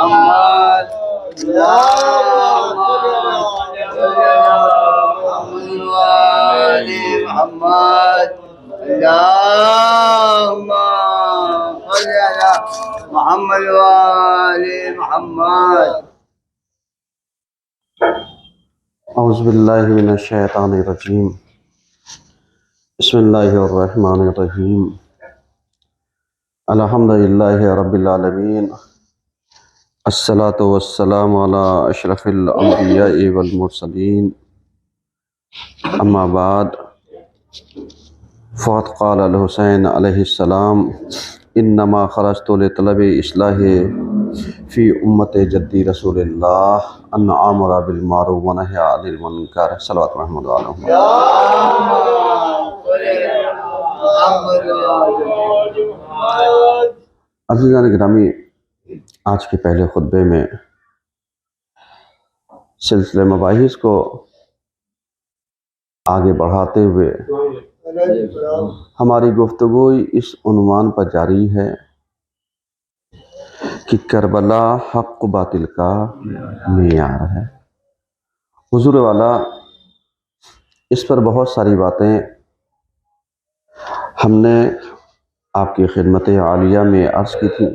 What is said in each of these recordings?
محمد اللهم صل على محمد محمد اللهم صل على محمد وآل محمد. اعوذ باللہ من الشیطان الرجیم. بسم اللہ الرحمن الرحیم. الحمدللہ رب العالمین. الصلاۃ والسلام علی اشرف الانبیاء والمرسلین. اما بعد، فقد قال الحسین علیہ السلام: انما خرجت لطلب اصلاح فی امت جدی رسول اللہ ان آمر بالمعروف ونہی عن المنکر. صلوات محمد علیہ. عزیزان گرامی، آج کے پہلے خطبے میں سلسلہ مباحث کو آگے بڑھاتے ہوئے ہماری گفتگو اس عنوان پر جاری ہے کہ کربلا حق و باطل کا معیار ہے. حضور والا، اس پر بہت ساری باتیں ہم نے آپ کی خدمت عالیہ میں عرض کی تھی،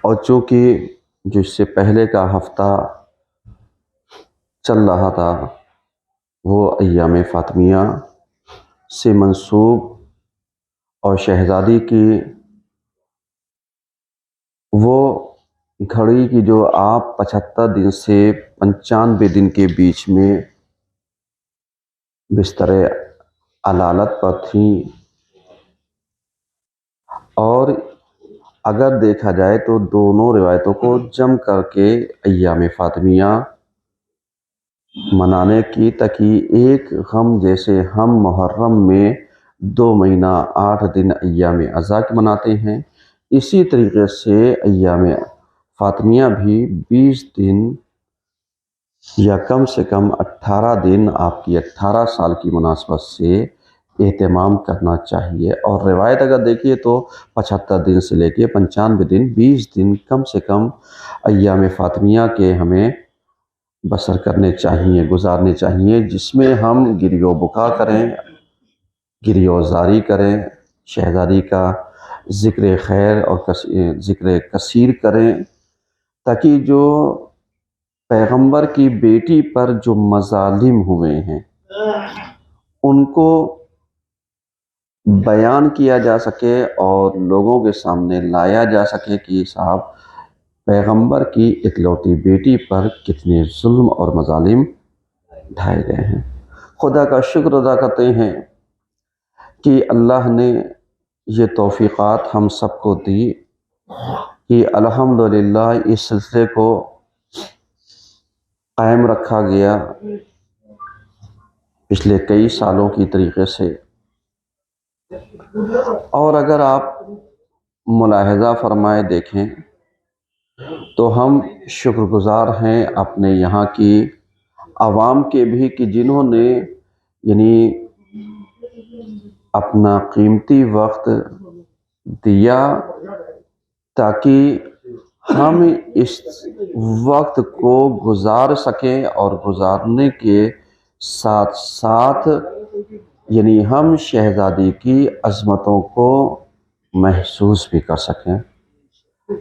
اور چونکہ جو اس سے پہلے کا ہفتہ چل رہا تھا وہ ایام فاطمیہ سے منسوب اور شہزادی کی وہ گھڑی کی جو آپ 75 دن سے 95 دن کے بیچ میں بستر علالت پر تھیں، اور اگر دیکھا جائے تو دونوں روایتوں کو جمع کر کے ایام فاطمیہ منانے کی تاکہ ایک غم جیسے ہم محرم میں 2 مہینہ 8 دن ایام عزا کے مناتے ہیں، اسی طریقے سے ایام فاطمیہ بھی 20 دن یا کم سے کم 18 دن آپ کی 18 سال کی مناسبت سے اہتمام کرنا چاہیے. اور روایت اگر دیکھیے تو 75 دن سے لے کے 95 دن 20 دن کم سے کم ایام فاطمیہ کے ہمیں بسر کرنے چاہیے، گزارنے چاہیے، جس میں ہم گری و بکا کریں، گری و زاری کریں، شہزادی کا ذکر خیر اور ذکر کثیر کریں، تاکہ جو پیغمبر کی بیٹی پر جو مظالم ہوئے ہیں ان کو بیان کیا جا سکے اور لوگوں کے سامنے لایا جا سکے کہ صاحب پیغمبر کی اکلوتی بیٹی پر کتنے ظلم اور مظالم ڈھائے گئے ہیں. خدا کا شکر ادا کرتے ہیں کہ اللہ نے یہ توفیقات ہم سب کو دی کہ الحمدللہ اس سلسلے کو قائم رکھا گیا پچھلے کئی سالوں کی طریقے سے. اور اگر آپ ملاحظہ فرمائے دیکھیں تو ہم شکر گزار ہیں اپنے یہاں کی عوام کے بھی کہ جنہوں نے یعنی اپنا قیمتی وقت دیا تاکہ ہم اس وقت کو گزار سکیں، اور گزارنے کے ساتھ ساتھ یعنی ہم شہزادی کی عظمتوں کو محسوس بھی کر سکیں،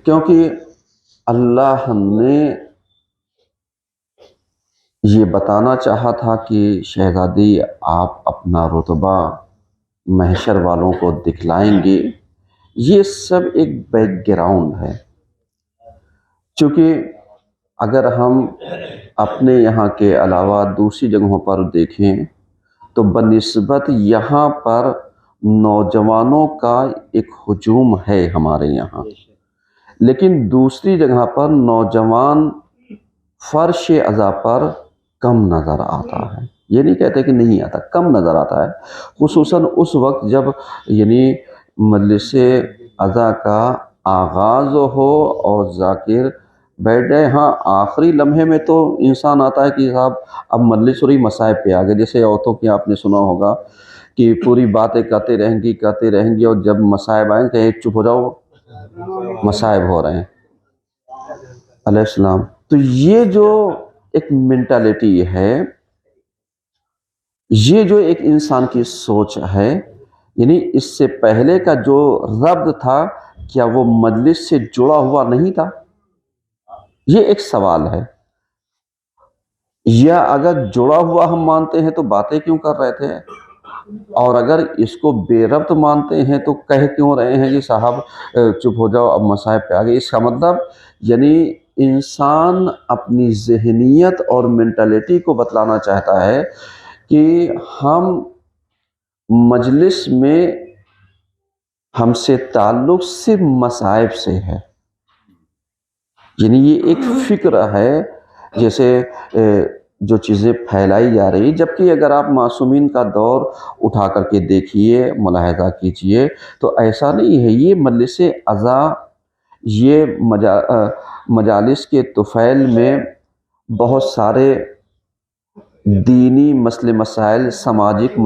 کیونکہ اللہ نے یہ بتانا چاہا تھا کہ شہزادی آپ اپنا رتبہ محشر والوں کو دکھلائیں گے. یہ سب ایک بیک گراؤنڈ ہے. چونکہ اگر ہم اپنے یہاں کے علاوہ دوسری جگہوں پر دیکھیں تو بنسبت یہاں پر نوجوانوں کا ایک ہجوم ہے ہمارے یہاں، لیکن دوسری جگہ پر نوجوان فرش عزا پر کم نظر آتا ہے. یہ نہیں کہتے کہ نہیں آتا، کم نظر آتا ہے، خصوصاً اس وقت جب یعنی مجلس عزا کا آغاز ہو اور ذاکر بیٹھ جائے. ہاں آخری لمحے میں تو انسان آتا ہے کہ صاحب اب مجلس اور مسائب پہ آگے، جیسے عورتوں کی آپ نے سنا ہوگا کہ پوری باتیں کرتے رہیں گی اور جب مسائب آئیں کہ چپ ہو جاؤ مسائب ہو رہے ہیں. علیہ السلام. تو یہ جو ایک مینٹالٹی ہے، یہ جو ایک انسان کی سوچ ہے، یعنی اس سے پہلے کا جو ربط تھا، کیا وہ مجلس سے جڑا ہوا نہیں تھا؟ یہ ایک سوال ہے. یا اگر جڑا ہوا ہم مانتے ہیں تو باتیں کیوں کر رہے تھے؟ اور اگر اس کو بے ربط مانتے ہیں تو کہہ کیوں رہے ہیں کہ صاحب چپ ہو جاؤ، اب مصائب پہ آگے؟ اس کا مطلب یعنی انسان اپنی ذہنیت اور مینٹلٹی کو بتلانا چاہتا ہے کہ ہم مجلس میں ہم سے تعلق صرف مصائب سے ہے. یعنی یہ ایک فکر ہے جیسے جو چیزیں پھیلائی جا رہی، جبکہ اگر آپ معصومین کا دور اٹھا کر کے دیکھیے، ملاحظہ کیجئے تو ایسا نہیں ہے. یہ مجلس عزا، یہ مجالس کے طفیل میں بہت سارے دینی مسئلے مسائل، سماجک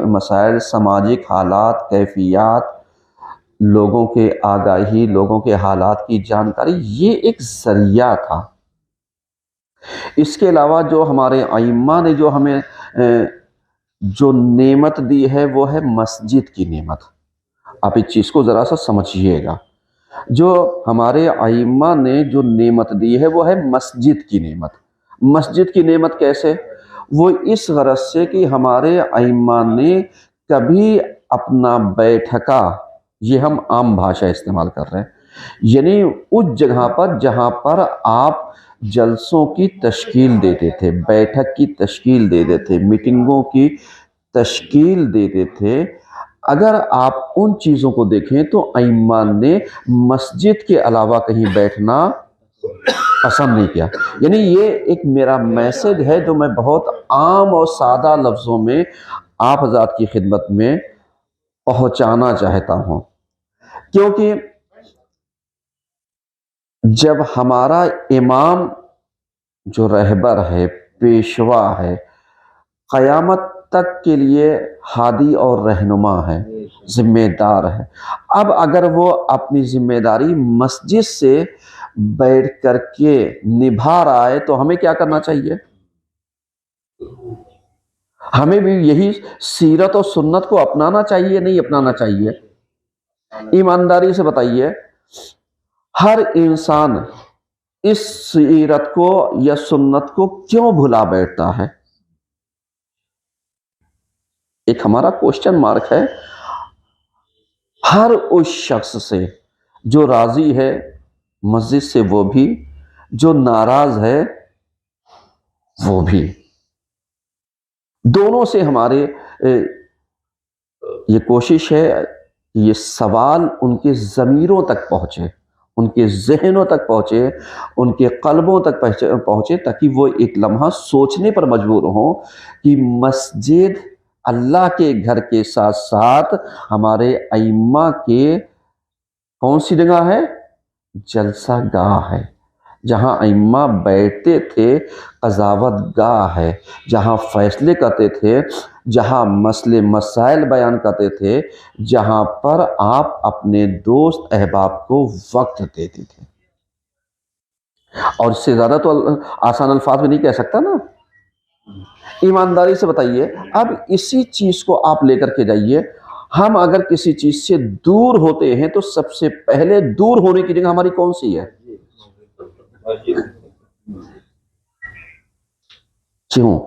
مسائل، سماجک حالات، کیفیات، لوگوں کے آگاہی، لوگوں کے حالات کی جانکاری، یہ ایک ذریعہ تھا. اس کے علاوہ جو ہمارے ائمہ نے جو ہمیں جو نعمت دی ہے وہ ہے مسجد کی نعمت. آپ اس چیز کو ذرا سا سمجھیے گا. جو ہمارے ائمہ نے جو نعمت دی ہے وہ ہے مسجد کی نعمت. مسجد کی نعمت کیسے؟ وہ اس غرض سے کہ ہمارے ائمہ نے کبھی اپنا بیٹھکا، یہ ہم عام بھاشا استعمال کر رہے ہیں، یعنی اس جگہ پر جہاں پر آپ جلسوں کی تشکیل دیتے تھے، بیٹھک کی تشکیل دیتے تھے، میٹنگوں کی تشکیل دیتے تھے، اگر آپ ان چیزوں کو دیکھیں تو ائمہ نے مسجد کے علاوہ کہیں بیٹھنا پسند نہیں کیا. یعنی یہ ایک میرا میسج ہے جو میں بہت عام اور سادہ لفظوں میں آپ حضرات کی خدمت میں پہنچانا چاہتا ہوں. کیونکہ جب ہمارا امام جو رہبر ہے، پیشوا ہے، قیامت تک کے لیے ہادی اور رہنما ہے، ذمہ دار ہے، اب اگر وہ اپنی ذمہ داری مسجد سے بیٹھ کر کے نبھا رہا ہے تو ہمیں کیا کرنا چاہیے؟ ہمیں بھی یہی سیرت و سنت کو اپنانا چاہیے، نہیں اپنانا چاہیے؟ ایمانداری سے بتائیے، ہر انسان اس سیرت کو یا سنت کو کیوں بھلا بیٹھتا ہے؟ ایک ہمارا کوشچن مارک ہے. ہر اس شخص سے جو راضی ہے مسجد سے وہ بھی، جو ناراض ہے وہ بھی، دونوں سے ہمارے یہ کوشش ہے کہ یہ سوال ان کے ضمیروں تک پہنچے، ان کے ذہنوں تک پہنچے، ان کے قلبوں تک پہنچے، تاکہ وہ ایک لمحہ سوچنے پر مجبور ہوں کہ مسجد اللہ کے گھر کے ساتھ ساتھ ہمارے ائمہ کے کون سی جگہ ہے؟ جلسہ گاہ ہے، جہاں ائمہ بیٹھتے تھے، قضاوت گاہ ہے، جہاں فیصلے کرتے تھے، جہاں مسئلے مسائل بیان کرتے تھے، جہاں پر آپ اپنے دوست احباب کو وقت دیتے تھے. اور اس سے زیادہ تو آسان الفاظ میں نہیں کہہ سکتا نا. ایمانداری سے بتائیے، اب اسی چیز کو آپ لے کر کے جائیے. ہم اگر کسی چیز سے دور ہوتے ہیں تو سب سے پہلے دور ہونے کی جگہ ہماری کون سی ہے؟ کیوں؟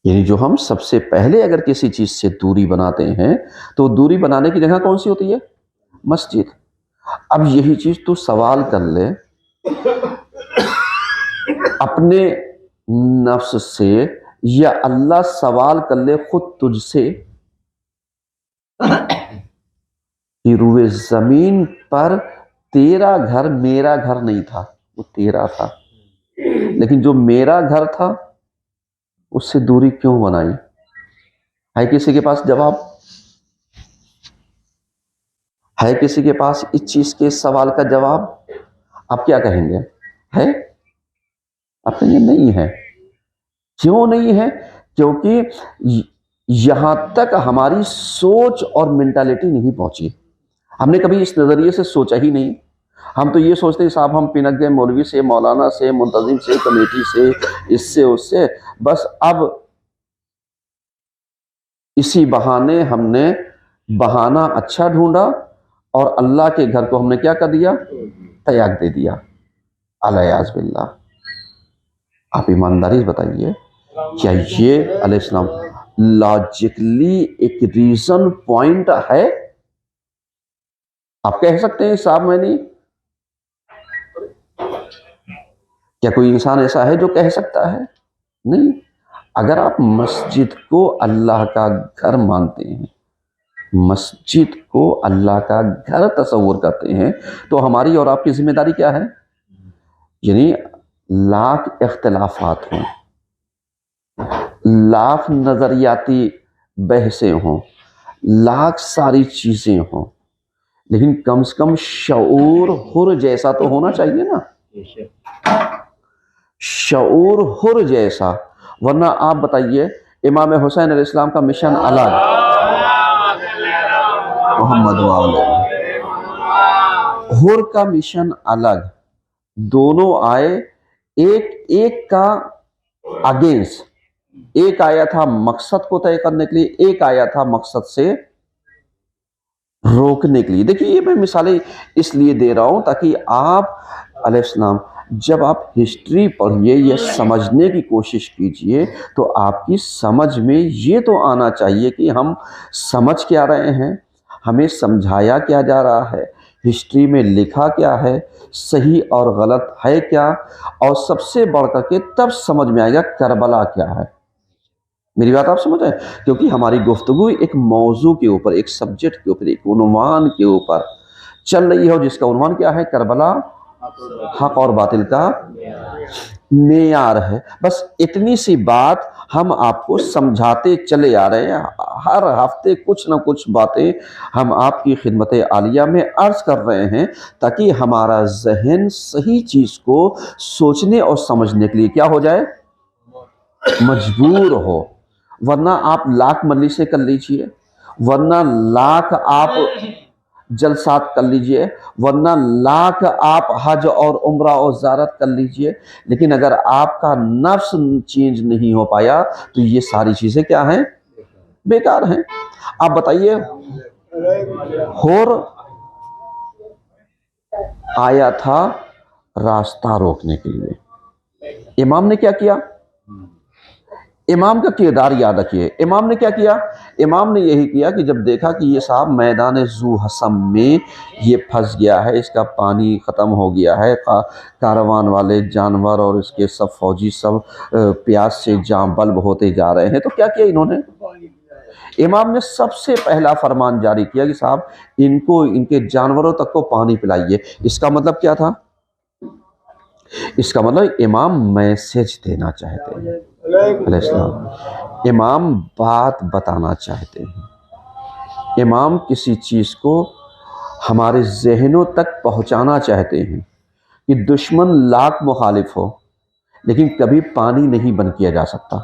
یعنی جو ہم سب سے پہلے اگر کسی چیز سے دوری بناتے ہیں تو دوری بنانے کی جگہ کون سی ہوتی ہے؟ مسجد. اب یہی چیز تو سوال کر لے اپنے نفس سے، یا اللہ سوال کر لے خود تجھ سے کہ روئے زمین پر تیرا گھر میرا گھر نہیں تھا، وہ تیرا تھا، لیکن جو میرا گھر تھا اس سے دوری کیوں بنائی؟ ہے کسی کے پاس جواب؟ ہے کسی کے پاس اس چیز کے سوال کا جواب؟ آپ کیا کہیں گے؟ ہے؟ آپ کہیں گے نہیں ہے. کیوں نہیں ہے؟ کیونکہ یہاں تک ہماری سوچ اور مینٹالٹی نہیں پہنچی. हमने कभी इस नज़रिए से सोचा ही नहीं। हम तो ये सोचते हैं साहब हम पिनक गए मौलवी से, मौलाना से, मुंतजिम से, कमेटी से, इससे उससे, बस अब इसी बहाने हमने बहाना अच्छा ढूंढा और अल्लाह के घर को हमने क्या कर दिया, त्याग दे दिया। अलयाज़ बिल्लाह। आप ईमानदारी से बताइए, क्या ये अलैहिस्सलाम लॉजिकली एक रीजन पॉइंट है? आप कह सकते हैं साहब मैं नहीं? क्या कोई इंसान ऐसा है जो कह सकता है? नहीं। अगर आप मस्जिद को अल्लाह का घर मानते हैं, मस्जिद को अल्लाह का घर तस्वुर करते हैं, तो हमारी और आपकी जिम्मेदारी क्या है? यानी लाख इख्तिलाफात हों, लाख नजरियाती बहसें हों, लाख सारी चीजें हों, लेकिन कम से कम शऊर हुर जैसा तो होना चाहिए ना, शऊर हुर जैसा। वरना आप बताइए, इमाम हुसैन अलैहिस्सलाम का मिशन अलग, मोहम्मद हुर का मिशन अलग, दोनों आए एक एक का अगेंस्ट। एक आया था मकसद को तय करने के लिए, एक आया था मकसद से रोकने के लिए। देखिए, ये मैं मिसालें इसलिए दे रहा हूं ताकि आप अलैहिस्सलाम जब आप हिस्ट्री पढ़िए या समझने की कोशिश कीजिए तो आपकी समझ में ये तो आना चाहिए कि हम समझ क्या रहे हैं, हमें समझाया क्या जा रहा है, हिस्ट्री में लिखा क्या है, सही और गलत है क्या, और सबसे बढ़ करके तब समझ में आएगा करबला क्या है। मेरी बात आप समझ रहे हैं? क्योंकि हमारी गुफ्तगू एक मौजू के ऊपर, एक सब्जेक्ट के ऊपर, एक उन्वान के ऊपर चल रही है, और जिसका उन्वान क्या है? करबला हक और बातिल का मेयार है। बस इतनी सी बात हम आपको समझाते चले आ रहे हैं। हर हफ्ते कुछ ना कुछ बातें हम आपकी खिदमत आलिया में अर्ज कर रहे हैं ताकि हमारा जहन सही चीज को सोचने और समझने के लिए क्या हो जाए, मजबूर हो। वरना आप लाख मजलिसें कर लीजिए, वरना लाख आप जलसात कर लीजिए, वरना लाख आप हज और उम्रा और ज़ियारत कर लीजिए, लेकिन अगर आपका नफ्स चेंज नहीं हो पाया तो ये सारी चीज़ें क्या हैं? बेकार हैं। आप बताइए, होर आया था रास्ता रोकने के लिए, इमाम ने क्या किया? इमाम का किरदार याद रखिए। इमाम ने क्या किया? इमाम ने यही किया कि जब देखा कि ये साहब मैदान जू हसम में ये फंस गया है, इसका पानी ख़त्म हो गया है, कारवान वाले जानवर और इसके सब फौजी सब प्यास से जाम बल्ब होते जा रहे हैं, तो क्या किया इन्होंने? इमाम ने सबसे पहला फरमान जारी किया कि साहब इनको, इनके जानवरों तक को पानी पिलाइए। इसका मतलब क्या था? इसका मतलब इमाम मैसेज देना चाहते हैं, इमाम बात बताना चाहते हैं, इमाम किसी चीज़ को हमारे जहनों तक पहुंचाना चाहते हैं कि दुश्मन लाख मुखालिफ हो लेकिन कभी पानी नहीं बंद किया जा सकता।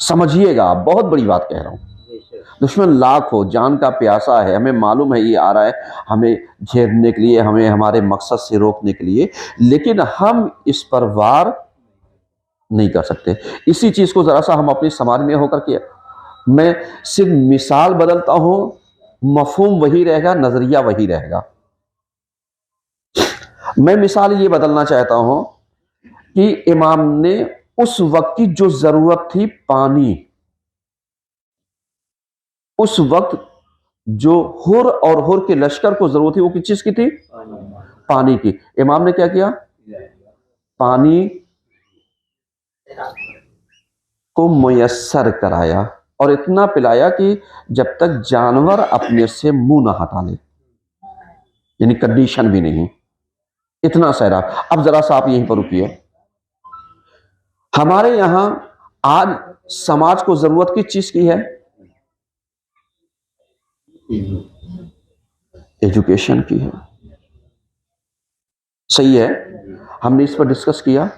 समझिएगा, आप बहुत बड़ी बात कह रहा हूँ। दुश्मन लाख हो, जान का प्यासा है, हमें मालूम है ये आ रहा है हमें घेरने के लिए, हमें हमारे मकसद से रोकने के लिए, लेकिन हम इस पर वार नहीं कर सकते। इसी चीज़ को ज़रा सा हम अपने समाज में होकर के, मैं सिर्फ मिसाल बदलता हूँ, मफहूम वही रहेगा, नज़रिया वही रहेगा। मैं मिसाल ये बदलना चाहता हूँ कि इमाम ने उस वक्त की जो ज़रूरत थी पानी, उस वक्त जो हुर और हुर के लश्कर को ज़रूरत थी वो किस चीज़ की थी? पानी की। इमाम ने क्या किया? पानी को मुयस्सर कराया और इतना पिलाया कि जब तक जानवर अपने से मुंह ना हटा ले, यानी कंडीशन भी नहीं, इतना सैराब। अब जरा सा आप यहीं पर रुकिए। हमारे यहां आज समाज को जरूरत किस चीज की है? एजुकेशन की है। सही है, हमने इस पर डिस्कस किया,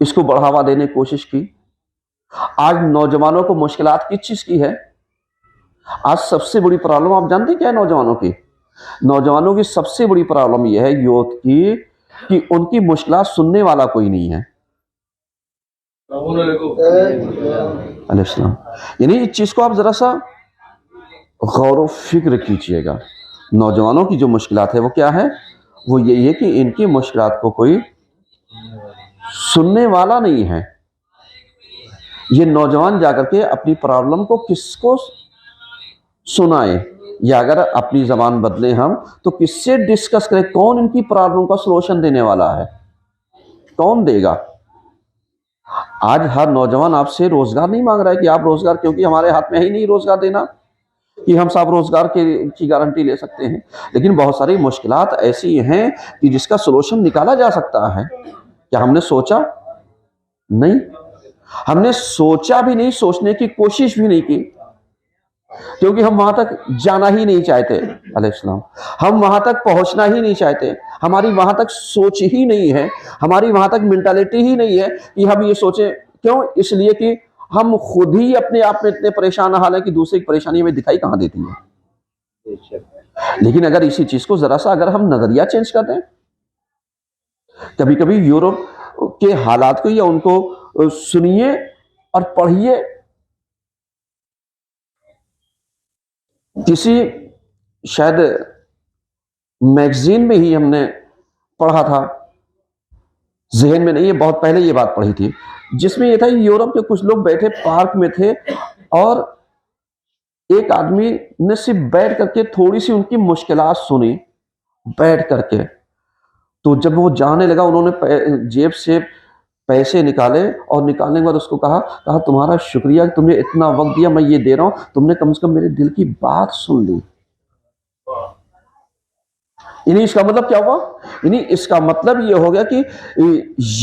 इसको बढ़ावा देने की कोशिश की। आज नौजवानों को मुश्किलात किस चीज की है? आज सबसे बड़ी प्रॉब्लम आप जानते हैं क्या है नौजवानों की? नौजवानों की सबसे बड़ी प्रॉब्लम यह है यूथ की कि उनकी मुश्किलात सुनने वाला कोई नहीं है। अलैहिस्सलाम। यानी इस चीज को आप जरा सा गौर व फिक्र कीजिएगा। नौजवानों की जो मुश्किलात है वो क्या है? वो यही है कि इनकी मुश्किलात को कोई सुनने वाला नहीं है। ये नौजवान जाकर के अपनी प्रॉब्लम को किसको सुनाए, या अगर अपनी जबान बदले हम तो किससे डिस्कस करें? कौन इनकी प्रॉब्लम का सॉल्यूशन देने वाला है? कौन देगा? आज हर नौजवान आपसे रोजगार नहीं मांग रहा है कि आप रोजगार, क्योंकि हमारे हाथ में है ही नहीं रोजगार देना कि हम सब रोजगार की गारंटी ले सकते हैं। लेकिन बहुत सारी मुश्किलात ऐसी हैं कि जिसका सॉल्यूशन निकाला जा सकता है। क्या हमने सोचा? नहीं, हमने सोचा भी नहीं, सोचने की कोशिश भी नहीं की, क्योंकि हम वहां तक जाना ही नहीं चाहते। अलैहिस्सलाम। हम वहां तक पहुंचना ही नहीं चाहते, हमारी वहां तक सोच ही नहीं है, हमारी वहां तक मेंटालिटी ही नहीं है कि हम ये सोचें। क्यों? इसलिए कि हम खुद ही अपने आप में इतने परेशान, हालांकि दूसरे की परेशानी हमें दिखाई कहां देती है। लेकिन अगर इसी चीज को जरा सा अगर हम नजरिया चेंज कर दें, कभी कभी यूरोप के हालात को या उनको सुनिए और पढ़िए। किसी शायद मैगजीन में ही हमने पढ़ा था, जहन में नहीं है, बहुत पहले ये बात पढ़ी थी, जिसमें ये था यूरोप के कुछ लोग बैठे पार्क में थे और एक आदमी ने सिर्फ बैठ करके थोड़ी सी उनकी मुश्किलात सुनी बैठ करके। तो जब वो जाने लगा, उन्होंने जेब से पैसे निकाले और निकालने के बाद उसको कहा तुम्हारा शुक्रिया कि तुमने इतना वक्त दिया, मैं ये दे रहा हूं, तुमने कम से कम मेरे दिल की बात सुन ली। यानी इसका मतलब क्या हुआ? यानी इसका मतलब ये हो गया कि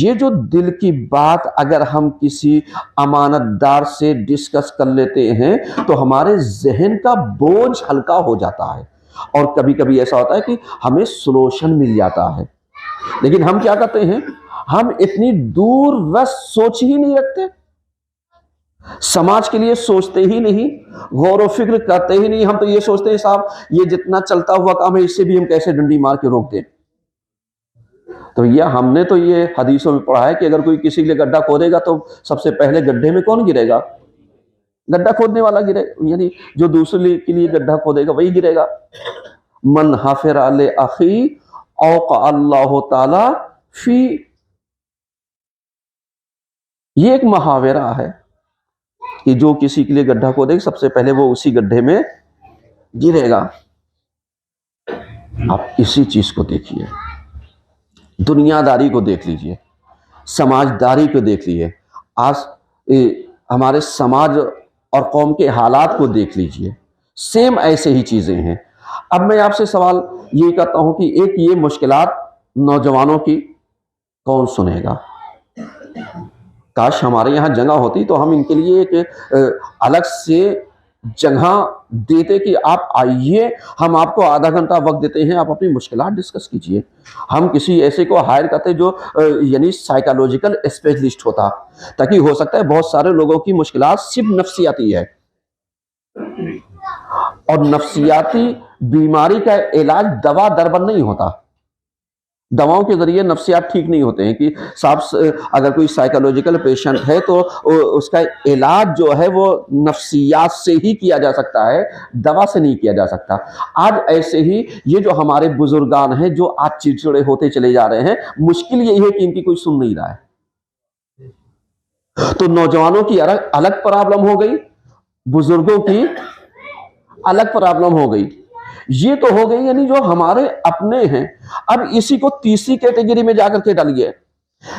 ये जो दिल की बात अगर हम किसी अमानतदार से डिस्कस कर लेते हैं तो हमारे जहन का बोझ हल्का हो जाता है, और कभी कभी ऐसा होता है कि हमें सॉल्यूशन मिल जाता है। लेकिन हम क्या करते हैं? हम इतनी दूर रस सोच ही नहीं रखते, समाज के लिए सोचते ही नहीं, गौर व फिक्र करते ही नहीं। हम तो ये सोचते हैं साहब ये जितना चलता हुआ काम है इससे भी हम कैसे डंडी मार के रोक दें। तो हमने तो ये हदीसों में पढ़ा है कि अगर कोई किसी के लिए गड्ढा खोदेगा तो सबसे पहले गड्ढे में कौन गिरेगा? गड्ढा खोदने वाला गिरेगा, यानी जो दूसरे के लिए गड्ढा खोदेगा वही गिरेगा। मन हाफिर अले अखी औका अल्लाह ताला फी, ये एक मुहावरा है कि जो किसी के लिए गड्ढा खोदेगा सबसे पहले वो उसी गड्ढे में गिरेगा। आप इसी चीज को देखिए, दुनियादारी को देख लीजिए, समाजदारी को देख लीजिए, आज हमारे समाज और कौम के हालात को देख लीजिए, सेम ऐसे ही चीजें हैं। अब मैं आपसे सवाल ये करता हूं कि एक ये मुश्किलात नौजवानों की कौन सुनेगा? काश हमारे यहाँ जगह होती तो हम इनके लिए एक अलग से जगह देते कि आप आइए, हम आपको आधा घंटा वक्त देते हैं, आप अपनी मुश्किलात डिस्कस कीजिए। हम किसी ऐसे को हायर करते जो यानी साइकोलॉजिकल स्पेशलिस्ट होता, ताकि हो सकता है बहुत सारे लोगों की मुश्किलात सिर्फ नफ्सियाती है, और नफ्सियाती बीमारी का इलाज दवा दरबन नहीं होता। दवाओं के जरिए नफ्सियात ठीक नहीं होते हैं कि साहब अगर कोई साइकोलॉजिकल पेशेंट है तो उसका इलाज जो है वो नफ्सियात से ही किया जा सकता है, दवा से नहीं किया जा सकता। आज ऐसे ही ये जो हमारे बुजुर्गान हैं जो आज चिड़चिड़े होते चले जा रहे हैं, मुश्किल यही है कि इनकी कोई सुन नहीं रहा है। तो नौजवानों की अलग प्रॉब्लम हो गई, बुजुर्गों की अलग प्रॉब्लम हो गई, ये तो हो गई यानी जो हमारे अपने हैं। अब इसी को तीसरी कैटेगरी में जाकर के डालिए।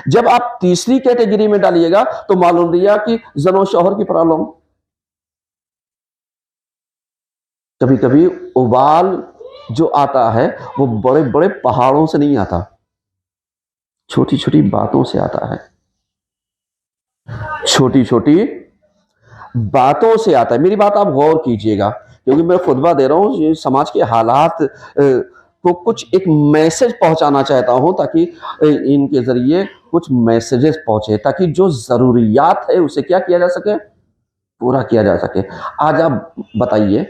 जब आप तीसरी कैटेगरी में डालिएगा तो मालूम दिया कि जनो शोहर की प्रॉब्लम। कभी कभी उबाल जो आता है वो बड़े बड़े पहाड़ों से नहीं आता, छोटी छोटी बातों से आता है, छोटी छोटी बातों से आता है। मेरी बात आप गौर कीजिएगा, क्योंकि मैं खुतबा दे रहा हूँ, समाज के हालात को कुछ एक मैसेज पहुंचाना चाहता हूं, ताकि इनके जरिए कुछ मैसेजेस पहुंचे, ताकि जो जरूरियात है उसे क्या किया जा सके, پورا کیا جا سکے. آج آپ بتائیے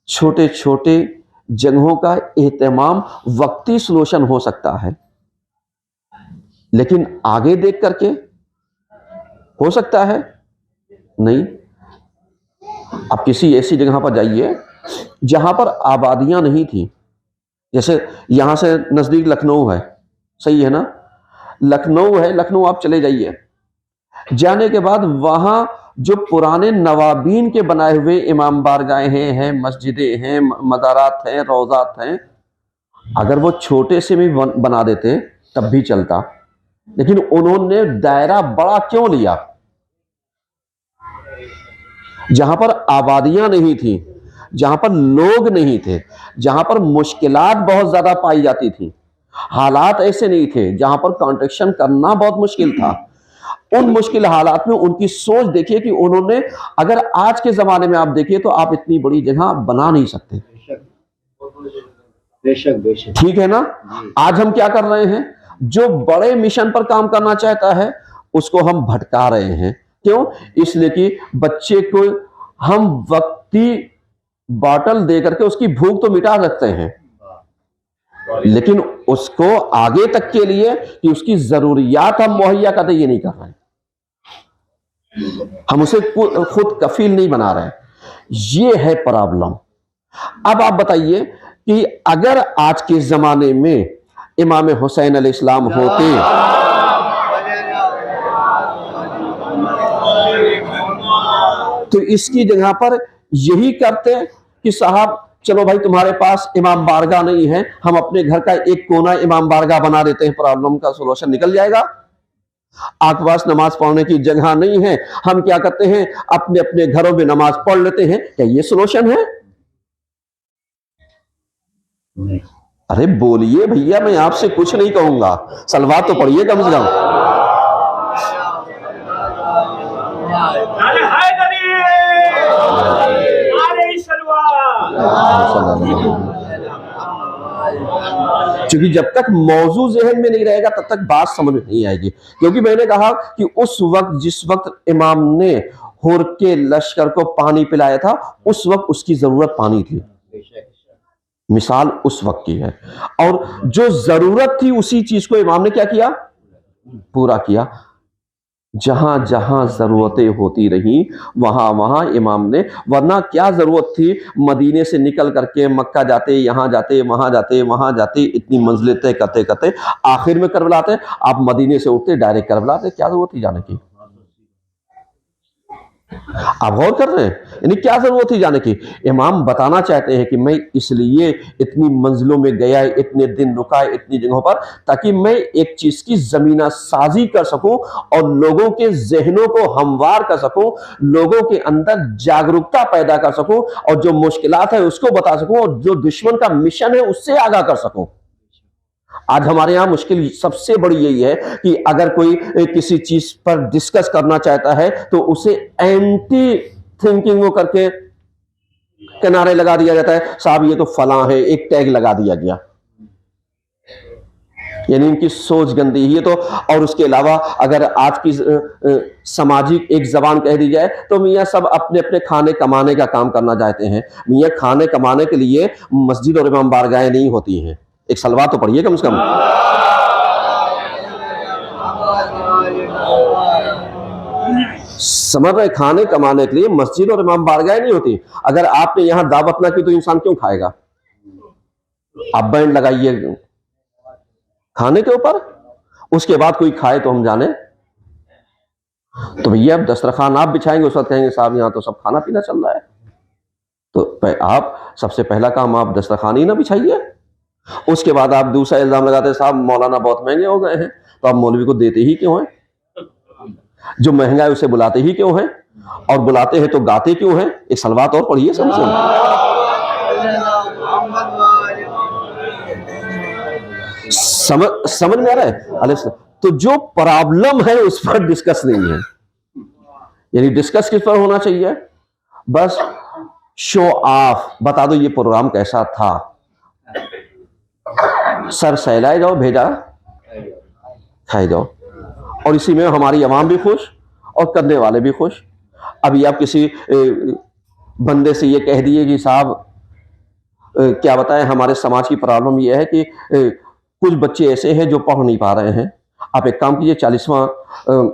چھوٹے چھوٹے جگہوں کا اہتمام وقتی سلوشن ہو سکتا ہے، لیکن آگے دیکھ کر کے ہو سکتا ہے نہیں. آپ کسی ایسی جگہ پر جائیے جہاں پر آبادیاں نہیں تھیں، جیسے یہاں سے نزدیک لکھنؤ ہے، صحیح ہے نا، لکھنؤ ہے، لکھنؤ آپ چلے جائیے، جانے کے بعد وہاں جو پرانے نوابین کے بنائے ہوئے امام بارگاہیں ہیں، مسجدیں ہیں، مزارات ہیں، روضات ہیں، اگر وہ چھوٹے سے بھی بنا دیتے تب بھی چلتا، لیکن انہوں نے دائرہ بڑا کیوں لیا؟ جہاں پر آبادیاں نہیں تھیں، جہاں پر لوگ نہیں تھے، جہاں پر مشکلات بہت زیادہ پائی جاتی تھیں، حالات ایسے نہیں تھے، جہاں پر کانٹریکشن کرنا بہت مشکل تھا، ان مشکل حالات میں ان کی سوچ دیکھیے کہ انہوں نے، اگر آج کے زمانے میں آپ دیکھیے تو آپ اتنی بڑی جگہ بنا نہیں سکتے. ٹھیک ہے نا. آج ہم کیا کر رہے ہیں؟ جو بڑے مشن پر کام کرنا چاہتا ہے اس کو ہم بھٹکا رہے ہیں. کیوں؟ اس لیے کہ بچے کو ہم وقتی باٹل دے کر کے اس کی بھوک تو مٹا سکتے ہیں، لیکن اس کو آگے تک کے لیے کہ اس کی ضروریات ہم مہیا کرتے یہ نہیں کر رہے ہیں، ہم اسے خود کفیل نہیں بنا رہے. یہ ہے پرابلم. اب آپ بتائیے کہ اگر آج کے زمانے میں امام حسین علیہ السلام ہوتے تو اس کی جگہ پر یہی کرتے کہ صاحب چلو بھائی تمہارے پاس امام بارگاہ نہیں ہے، ہم اپنے گھر کا ایک کونا امام بارگاہ بنا دیتے ہیں، پرابلم کا سولوشن نکل جائے گا. آپ کے پاس نماز پڑھنے کی جگہ نہیں ہے، ہم کیا کرتے ہیں اپنے اپنے گھروں میں نماز پڑھ لیتے ہیں. کیا یہ سولوشن ہے؟ ارے بولیے بھیا، میں آپ سے کچھ نہیں کہوں گا، صلوات تو پڑھیے کم سے کم. چونکہ جب تک موضوع ذہن میں نہیں رہے گا تب تک بات سمجھ میں نہیں آئے گی. کیونکہ میں نے کہا کہ اس وقت جس وقت امام نے ہور کے لشکر کو پانی پلایا تھا اس وقت اس کی ضرورت پانی تھی. مثال اس وقت کی ہے، اور جو ضرورت تھی اسی چیز کو امام نے کیا کیا؟ پورا کیا. جہاں جہاں ضرورتیں ہوتی رہیں وہاں وہاں امام نے، ورنہ کیا ضرورت تھی مدینے سے نکل کر کے مکہ جاتے، یہاں جاتے، وہاں جاتے، وہاں جاتے، اتنی منزلیں طے کرتے کرتے آخر میں کربلا آتے. آپ مدینے سے اٹھتے ڈائریکٹ کربلا آتے، کیا ضرورت تھی جانے کی؟ آپ غور کر رہے ہیں؟ یعنی کیا ضرورت تھی جانے کی؟ امام بتانا چاہتے ہیں کہ میں اس لیے اتنی منزلوں میں گیا، اتنے دن رکا، اتنی جگہوں پر، تاکہ میں ایک چیز کی زمینہ سازی کر سکوں اور لوگوں کے ذہنوں کو ہموار کر سکوں، لوگوں کے اندر جاگرکتا پیدا کر سکوں، اور جو مشکلات ہیں اس کو بتا سکوں، اور جو دشمن کا مشن ہے اس سے آگاہ کر سکوں. آج ہمارے یہاں مشکل سب سے بڑی یہی ہے کہ اگر کوئی کسی چیز پر ڈسکس کرنا چاہتا ہے تو اسے اینٹی تھنکنگ وہ کر کے کنارے لگا دیا جاتا ہے. صاحب یہ تو فلاں ہے، ایک ٹیگ لگا دیا گیا، یعنی ان کی سوچ گندی. یہ تو، اور اس کے علاوہ اگر آج کی سماجی ایک زبان کہہ دی جائے تو میاں سب اپنے اپنے کھانے کمانے کا کام کرنا چاہتے ہیں. میاں کھانے کمانے کے لیے مسجد اور امام بارگاہیں نہیں ہوتی ہیں. ایک صلوات تو پڑھیے کم سے کم. سمجھ رہے؟ کھانے کمانے کے لیے مسجد اور امام بارگاہیں نہیں ہوتی. اگر آپ نے یہاں دعوت نہ کی تو انسان کیوں کھائے گا؟ آپ بینڈ لگائیے کھانے کے اوپر، اس کے بعد کوئی کھائے تو ہم جانے. تو بھیا اب دسترخوان آپ بچھائیں گے، اس وقت کہیں گے صاحب یہاں تو سب کھانا پینا چل رہا ہے. تو آپ سب سے پہلا کام آپ دسترخوان ہی نہ بچھائیے. اس کے بعد آپ دوسرا الزام لگاتے ہیں صاحب مولانا بہت مہنگے ہو گئے ہیں. تو آپ مولوی کو دیتے ہی کیوں ہیں؟ جو مہنگا ہے اسے بلاتے ہی کیوں ہیں؟ اور بلاتے ہیں تو گاتے کیوں ہیں؟ ایک صلوات اور پڑھیے سب سے. سمجھ میں آ رہا ہے؟ تو جو پرابلم ہے اس پر ڈسکس نہیں ہے. یعنی ڈسکس کس پر ہونا چاہیے؟ بس شو آف، بتا دو یہ پروگرام کیسا تھا، سر سہلائے جاؤ، بھیجا کھائے جاؤ، اور اسی میں ہماری عوام بھی خوش اور کرنے والے بھی خوش. ابھی آپ کسی بندے سے یہ کہہ دیے کہ صاحب کیا بتائیں ہمارے سماج کی پرابلم یہ ہے کہ کچھ بچے ایسے ہیں جو پڑھ نہیں پا رہے ہیں، آپ ایک کام کیجئے 40واں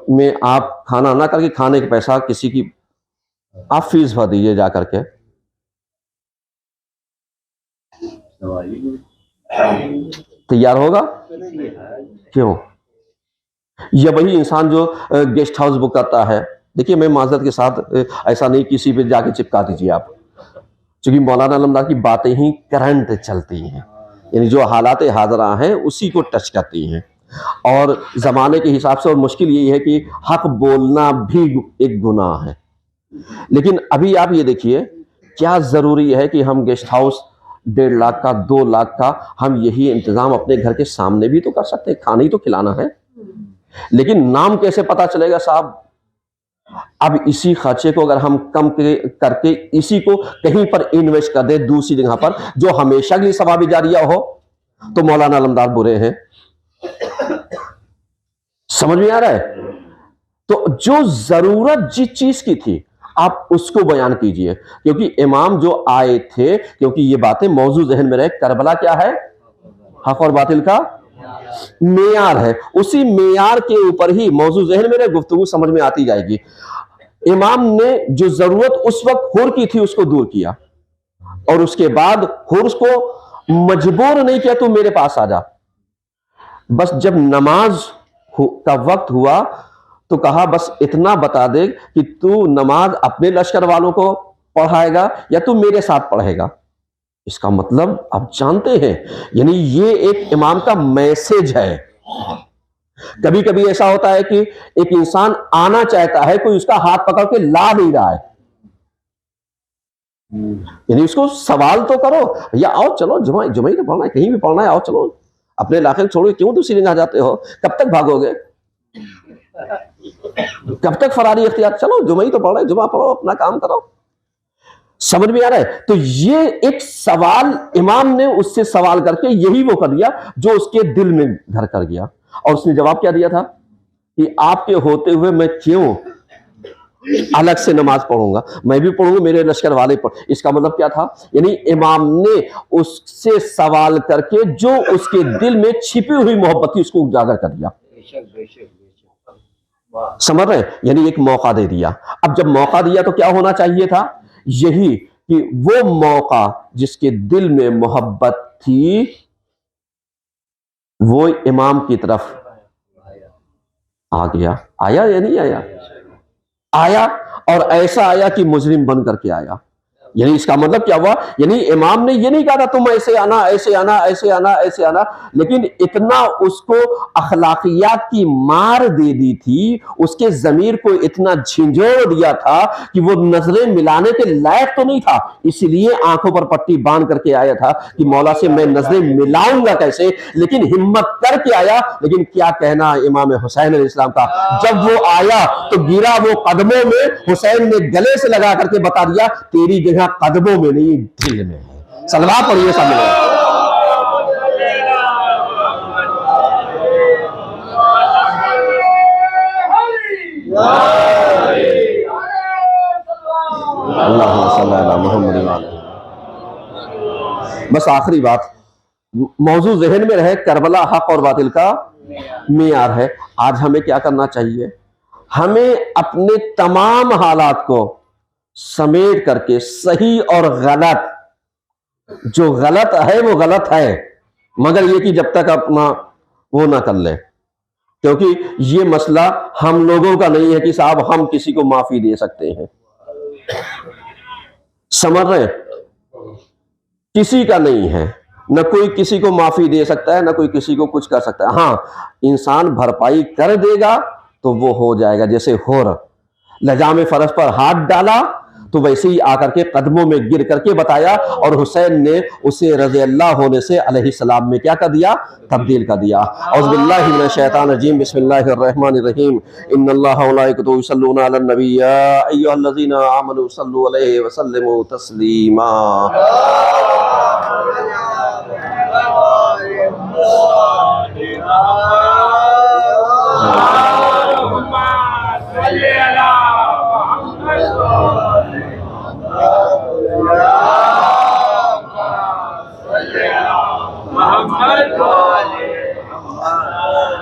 میں آپ کھانا نہ کر کے کھانے کا پیسہ کسی کی آپ فیس بھر دیجیے جا کر کے، تیار ہوگا؟ کیوں؟ یہ وہی انسان جو گیسٹ ہاؤس بک کرتا ہے، دیکھیے میں معذرت کے ساتھ ایسا نہیں کسی پہ جا کے چپکا دیجیے آپ، چونکہ مولانا علمدار کی باتیں ہی کرنٹ چلتی ہیں، یعنی جو حالات حاضرہ ہیں اسی کو ٹچ کرتی ہیں، اور زمانے کے حساب سے اور مشکل یہی ہے کہ حق بولنا بھی ایک گناہ ہے۔ لیکن ابھی آپ یہ دیکھیے کیا ضروری ہے کہ ہم گیسٹ ہاؤس 1.5 لاکھ کا 2 لاکھ کا ہم یہی انتظام اپنے گھر کے سامنے بھی تو کر سکتے ہیں، کھانا ہی تو کھلانا ہے، لیکن نام کیسے پتا چلے گا صاحب؟ اب اسی خرچے کو اگر ہم کم کر کے اسی کو کہیں پر انویسٹ کر دیں دوسری جگہ پر جو ہمیشہ کے لیے ثواب جاریہ ہو، تو مولانا علمدار برے ہیں؟ سمجھ میں آ رہا ہے؟ تو جو ضرورت جس چیز کی تھی آپ اس کو بیان کیجئے، کیونکہ امام جو آئے تھے، کیونکہ یہ باتیں موضوع ذہن میں رہے، کربلا کیا ہے؟ حق اور باطل کا معیار ہے، اسی معیار کے اوپر ہی موضوع ذہن میں رہے، گفتگو سمجھ میں آتی جائے گی۔ امام نے جو ضرورت اس وقت حر کی تھی اس کو دور کیا، اور اس کے بعد حر اس کو مجبور نہیں کیا تو میرے پاس آ جا، بس جب نماز کا وقت ہوا تو کہا بس اتنا بتا دے کہ تو نماز اپنے لشکر والوں کو پڑھائے گا یا تو میرے ساتھ پڑھے گا۔ اس کا مطلب آپ جانتے ہیں، یعنی یہ ایک امام کا میسج ہے۔ کبھی کبھی ایسا ہوتا ہے کہ ایک انسان آنا چاہتا ہے، کوئی اس کا ہاتھ پکڑ کے لا نہیں رہا ہے، یعنی اس کو سوال تو کرو، یا آؤ چلو جمعہ ہی تو پڑھنا ہے، کہیں بھی پڑھنا ہے، آؤ چلو اپنے علاقے میں چھوڑو، کیوں دوسری جگہ جاتے ہو؟ کب تک بھاگو گے؟ کب تک فراری اختیار؟ چلو جمعہ ہی تو پڑھ رہے، جمعہ پڑھو، اپنا کام کرو۔ سمجھ میں آ رہا ہے؟ تو یہ ایک سوال امام نے اس سے سوال کر کے یہی وہ کر دیا جو اس کے دل میں گھر کر گیا، اور اس نے جواب کیا دیا تھا کہ آپ کے ہوتے ہوئے میں کیوں الگ سے نماز پڑھوں گا، میں بھی پڑھوں گا، میرے لشکر والے پڑھ۔ اس کا مطلب کیا تھا؟ یعنی امام نے اس سے سوال کر کے جو اس کے دل میں چھپی ہوئی محبت تھی اس کو اجاگر کر دیا۔ سمجھ رہے ہیں؟ یعنی ایک موقع دے دیا۔ اب جب موقع دیا تو کیا ہونا چاہیے تھا؟ یہی کہ وہ موقع جس کے دل میں محبت تھی وہ امام کی طرف آ گیا۔ آیا یا نہیں آیا؟ آیا، اور ایسا آیا کہ مجرم بن کر کے آیا۔ یعنی اس کا مطلب کیا ہوا؟ یعنی امام نے یہ نہیں کہا تھا تم ایسے آنا، ایسے آنا، ایسے آنا، ایسے آنا، لیکن اتنا اس کو اخلاقیات کی مار دے دی تھی، اس کے ضمیر کو اتنا جھنجھوڑ دیا تھا کہ وہ نظریں ملانے کے لائق تو نہیں تھا، اس لیے آنکھوں پر پٹی باندھ کر کے آیا تھا کہ مولا سے میں نظریں ملاؤں گا کیسے، لیکن ہمت کر کے آیا۔ لیکن کیا کہنا امام حسین علیہ السلام کا، جب وہ آیا تو گرا وہ قدموں میں، حسین نے گلے سے لگا کر کے بتا دیا تیری جگہ قدموں میں نہیں دل میں ہے۔ صلوات پڑھیے سب ملے۔ اللہم صلی علی محمد وعلی۔ بس آخری بات، موضوع ذہن میں رہے، کربلا حق اور باطل کا معیار ہے۔ آج ہمیں کیا کرنا چاہیے؟ ہمیں اپنے تمام حالات کو سمیٹ کر کے صحیح اور غلط، جو غلط ہے وہ غلط ہے، مگر یہ کہ جب تک اپنا وہ نہ کر لے، کیونکہ یہ مسئلہ ہم لوگوں کا نہیں ہے کہ صاحب ہم کسی کو معافی دے سکتے ہیں، سمجھ رہے ہیں؟ کسی کا نہیں ہے، نہ کوئی کسی کو معافی دے سکتا ہے، نہ کوئی کسی کو کچھ کر سکتا ہے۔ ہاں انسان بھرپائی کر دے گا تو وہ ہو جائے گا، جیسے حور لجام فرس پر ہاتھ ڈالا تو ویسے ہی آ کر کے قدموں میں گر کر کے بتایا، اور حسین نے اسے رضی اللہ ہونے سے علیہ السلام میں کیا کر دیا؟ تبدیل کر دیا۔ اعوذ باللہ من الشیطان الرجیم، بسم اللہ الرحمن الرحیم، ان اللہ وملائکتہ یصلون علی النبی یا ایھا الذین آمنوا صلوا علیہ وسلموا تسلیما۔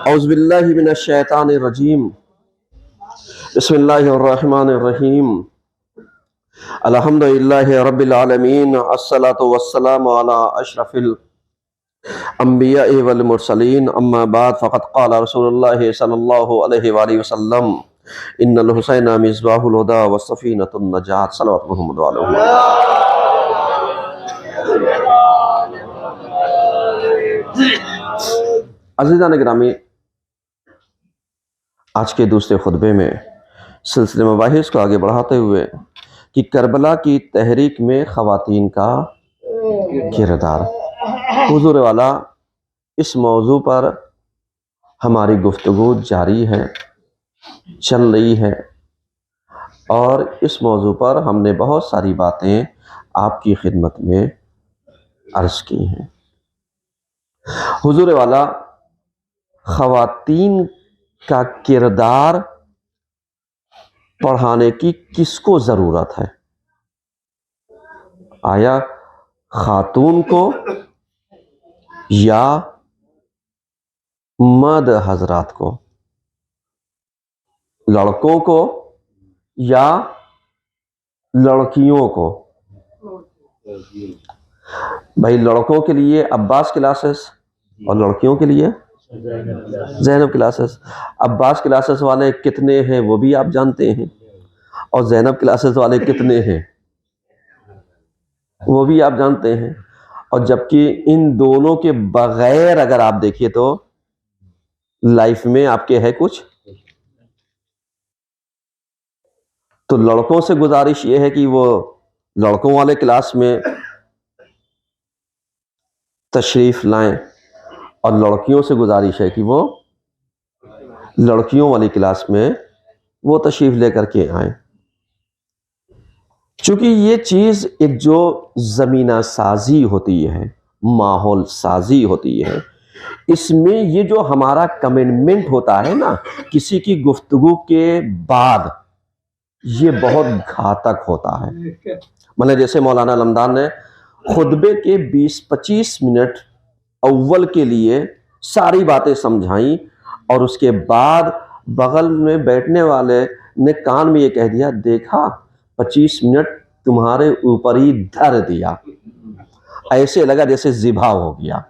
औज़ बिल्लाहि मिनश शैतानिर रजीम। बिस्मिल्लाहिर रहमानिर रहीम। अल्हम्दुलिल्लाहि रब्बिल आलमीन। अस्सलातु वस्सलामु अला अशरफिल अंबिया वल मुरसलीन। अम्मा बाद फ़क़द क़ाल रसूलुल्लाह सल्लल्लाहु अलैहि वसल्लम इन्नल हुसैन मिस्बाहुल हुदा व सफ़ीनतुन नजात। सल्लल्लाहु मुहम्मद व अज़ीज़ान गिरामी, आज के दूसरे खुतबे में सिलसिले मबाहिस को आगे बढ़ाते हुए कि करबला की तहरीक में ख़वातीन का किरदार, हुज़ूर वाला इस मौजू पर हमारी गुफ्तगू जारी है, चल रही है, और इस मौजू पर हमने बहुत सारी बातें आपकी खिदमत में अर्ज़ की हैं। हुज़ूर वाला ख़वातीन का किरदार पढ़ाने की किसको ज़रूरत है? आया खातून को या मर्द हजरात को, लड़कों को या लड़कियों को? भाई लड़कों के लिए अब्बास क्लासेस और लड़कियों के लिए ज़ैनब क्लासेस। अब्बास क्लासेस वाले कितने हैं वो भी आप जानते हैं, और ज़ैनब क्लासेस वाले कितने हैं वो भी आप जानते हैं। और जबकि इन दोनों के बगैर अगर आप देखिए तो लाइफ में आपके है कुछ। तो लड़कों से गुजारिश ये है कि वो लड़कों वाले क्लास में तशरीफ लाएं, और लड़कियों से गुजारिश है कि वो लड़कियों वाली क्लास में वो तशरीफ लेकर के आएं। चूंकि ये चीज़ एक जो ज़मीना साजी होती है, माहौल साजी होती है, इसमें ये जो हमारा कमिटमेंट होता है ना किसी की गुफ्तगू के बाद, ये बहुत घातक होता है। मतलब जैसे मौलाना लमदान ने खुतबे के 20-25 मिनट अव्वल के लिए सारी बातें समझाई, और उसके बाद बगल में बैठने वाले ने कान में ये कह दिया, देखा 25 मिनट तुम्हारे ऊपर ही धर दिया, ऐसे लगा जैसे ज़िबा हो गया।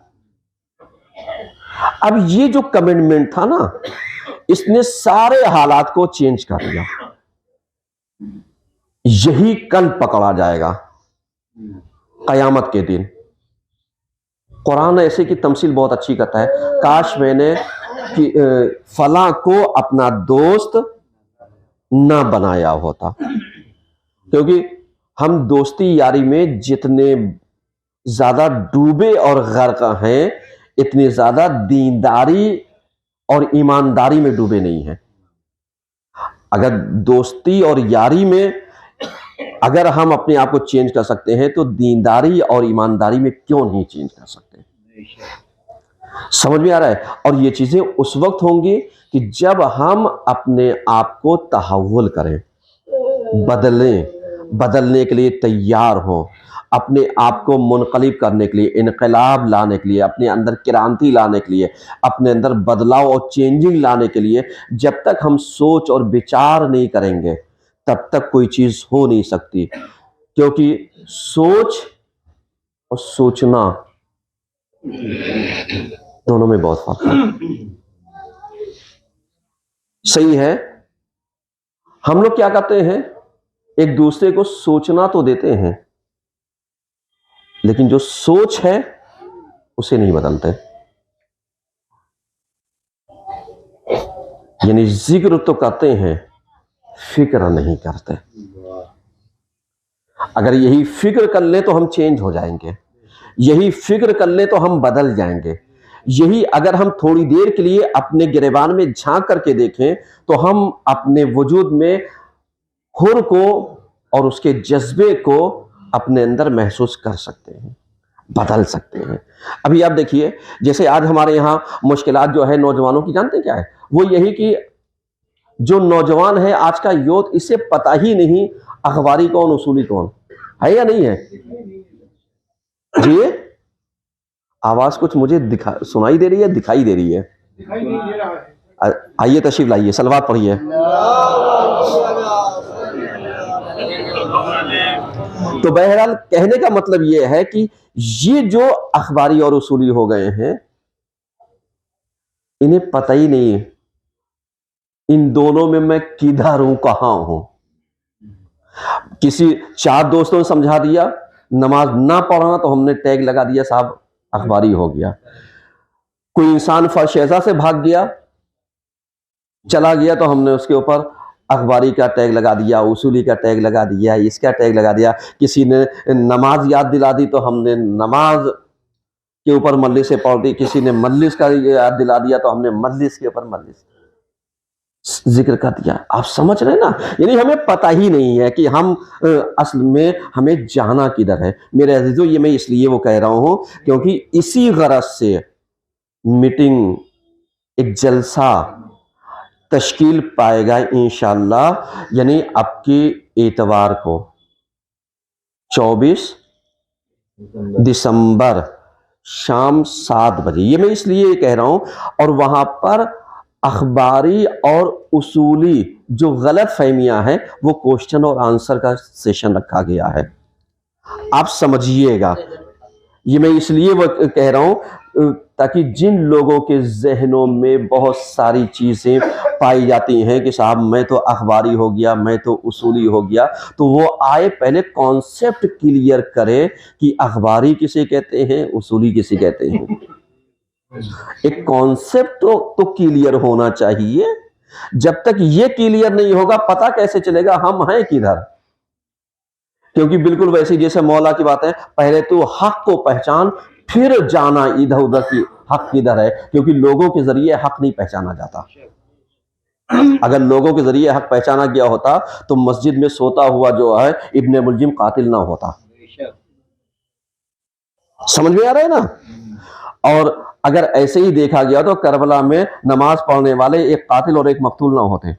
अब ये जो कमिटमेंट था ना, इसने सारे हालात को चेंज कर दिया। यही कल पकड़ा जाएगा कयामत के दिन। कुरान ऐसे की तमसील बहुत अच्छी करता है, काश मैंने कि फला को अपना दोस्त ना बनाया होता। क्योंकि हम दोस्ती यारी में जितने ज्यादा डूबे और गर्क हैं, इतनी ज्यादा दीनदारी और ईमानदारी में डूबे नहीं हैं। अगर दोस्ती और यारी में अगर हम अपने आप को चेंज कर सकते हैं, तो दीनदारी और ईमानदारी में क्यों नहीं चेंज कर सकते? समझ में आ रहा है? और ये चीजें उस वक्त होंगी कि जब हम अपने आप को तहव्वुल करें, बदलने के लिए तैयार हो, अपने आप को मुनक़लिब करने के लिए, इनक़लाब लाने के लिए, अपने अंदर क्रांति लाने के लिए, अपने अंदर बदलाव और चेंजिंग लाने के लिए जब तक हम सोच और विचार नहीं करेंगे, तब तक कोई चीज़ हो नहीं सकती। क्योंकि सोच और सोचना दोनों में बहुत फर्क है। सही है, हम लोग क्या करते हैं, एक दूसरे को सोचना तो देते हैं, लेकिन जो सोच है उसे नहीं बदलते। यानी जिक्र तो करते हैं, फिक्र नहीं करते। अगर यही फिक्र कर ले तो हम चेंज हो जाएंगे, यही फिक्र कर ले तो हम बदल जाएंगे। यही अगर हम थोड़ी देर के लिए अपने गिरेबान में झांक करके देखें, तो हम अपने वजूद में हुर को और उसके जज्बे को अपने अंदर महसूस कर सकते हैं, बदल सकते हैं। अभी आप देखिए, जैसे आज हमारे यहाँ मुश्किलात जो है नौजवानों की, जानते क्या है? वो यही कि जो नौजवान है आज का यूथ, इसे पता ही नहीं अखबारी कौन, उसूली कौन है या नहीं है जी। आवाज कुछ मुझे सुनाई दे रही है, दिखाई दे रही है? दिखाई नहीं दे रहा है। आइए तशरीफ लाइए, सलवात पढ़िए। तो बहरहाल कहने का मतलब ये है कि ये जो अखबारी और उसूली हो गए हैं, इन्हें पता ही नहीं है इन दोनों में मैं किधर हूं, कहां हूं। किसी 4 दोस्तों ने समझा दिया नमाज ना पढ़ना, तो हमने टैग लगा दिया साहब अखबारी हो गया। कोई इंसान फर्शेजा से भाग गया, चला गया, तो हमने उसके ऊपर अखबारी का टैग लगा दिया, उसूली का टैग लगा दिया, इसका टैग लगा दिया। किसी ने नमाज याद दिला दी तो हमने नमाज के ऊपर मजलिस से पढ़ दी, किसी ने मजलिस का याद दिला दिया तो हमने मजलिस के ऊपर मजलिस जिक्र कर दिया। आप समझ रहे हैं ना? यानी हमें पता ही नहीं है कि हम असल में हमें जाना किधर है। मेरे अजीजों, ये मैं इसलिए वो कह रहा हूं क्योंकि इसी गरज से मीटिंग, एक जलसा तश्कील पाएगा इंशाअल्लाह, यानी आपके एतवार को 24 दिसंबर शाम 7 बजे। ये मैं इसलिए कह रहा हूं, और वहां पर अखबारी और उसूली जो गलत फहमियां हैं वो क्वेश्चन और आंसर का सेशन रखा गया है। आप समझिएगा, ये मैं इसलिए वो कह रहा हूं ताकि जिन लोगों के जहनों में बहुत सारी चीजें पाई जाती हैं कि साहब मैं तो अखबारी हो गया, मैं तो उसूली हो गया, तो वो आए पहले कॉन्सेप्ट क्लियर करे कि अखबारी किसे कहते हैं, उसूली किसे कहते हैं। एक कॉन्सेप्ट तो क्लियर होना चाहिए। जब तक ये क्लियर नहीं होगा, पता कैसे चलेगा हम हैं किधर? क्योंकि बिल्कुल वैसे जैसे मौला की बात है, पहले तो हक को पहचान, फिर जाना इधर उधर की हक किधर है, क्योंकि लोगों के जरिए हक नहीं पहचाना जाता। अगर लोगों के जरिए हक पहचाना गया होता तो मस्जिद में सोता हुआ जो है इब्ने मुलजिम कातिल ना होता। समझ में आ रहा है ना? और अगर ऐसे ही देखा गया तो करबला में नमाज पढ़ने वाले एक कातिल और एक मकतूल ना होते।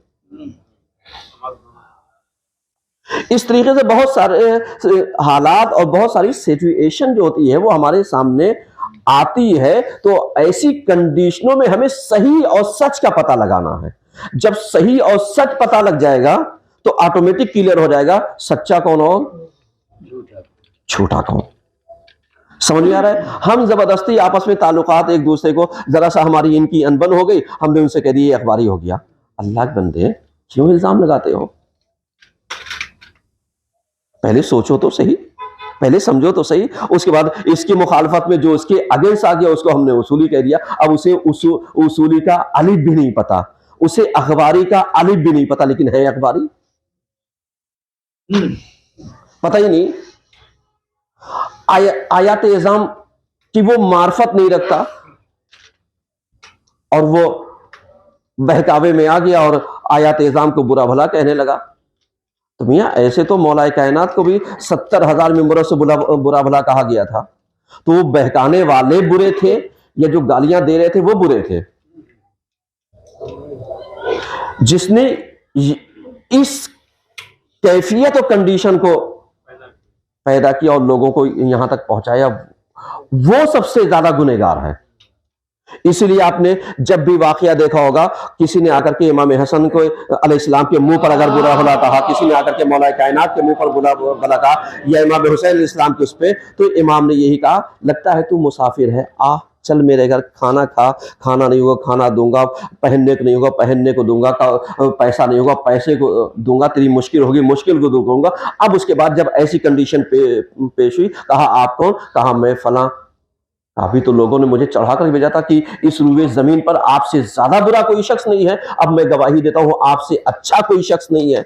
इस तरीके से बहुत सारे हालात और बहुत सारी सिचुएशन जो होती है वो हमारे सामने आती है। तो ऐसी कंडीशनों में हमें सही और सच का पता लगाना है। जब सही और सच पता लग जाएगा तो ऑटोमेटिक क्लियर हो जाएगा सच्चा कौन और झूठा कौन। समझ में आ रहा है? हम जबरदस्ती आपस में ताल्लुकात एक दूसरे को, जरा सा हमारी इनकी अनबन हो गई, हमने उनसे कह दिया अखबारी हो गया। अल्लाह के बंदे, क्यों इल्जाम लगाते हो? पहले सोचो तो सही, पहले समझो तो सही। उसके बाद इसकी मुखालफत में जो इसके अगेंस्ट आ गया उसको हमने उसूली कह दिया। अब उसे उसूली का अलिफ भी नहीं पता, उसे अखबारी का अलिफ भी नहीं पता, लेकिन है अखबारी, पता ही नहीं। आयात एज़ाम की वो मार्फत नहीं रखता और वो बहकावे में आ गया और आयात एज़ाम को बुरा भला कहने लगा। तो मियां, ऐसे तो मौलाए कायनात को भी 70,000 मेंबरों से बुरा भला कहा गया था। तो वो बहकाने वाले बुरे थे या जो गालियां दे रहे थे वो बुरे थे? जिसने इस कैफियत और कंडीशन को पैदा किया और लोगों को यहां तक पहुंचाया, वो सबसे ज्यादा गुनहगार है। इसीलिए आपने जब भी वाकया देखा होगा, किसी ने आकर के इमाम हसन को अलैहिस्सलाम के मुंह पर अगर बुरा भला कहा, किसी ने आकर के मौलाए कायनात के मुंह पर बुरा भला कहा, या इमाम हुसैन अलैहिस्सलाम के उस पे, तो इमाम ने यही कहा, लगता है तू मुसाफिर है, आ चल मेरे घर खाना खा, खाना नहीं होगा खाना दूंगा, पहनने को नहीं होगा पहनने को दूंगा, पैसा नहीं होगा पैसे को दूंगा, तेरी मुश्किल होगी मुश्किल को दूर करूंगा। अब उसके बाद जब ऐसी कंडीशन पेश हुई, कहा आप कौन? कहा मैं फलां। अभी तो लोगों ने मुझे चढ़ा कर भेजा था कि इस रूए जमीन पर आपसे ज्यादा बुरा कोई शख्स नहीं है। अब मैं गवाही देता हूं आपसे अच्छा कोई शख्स नहीं है।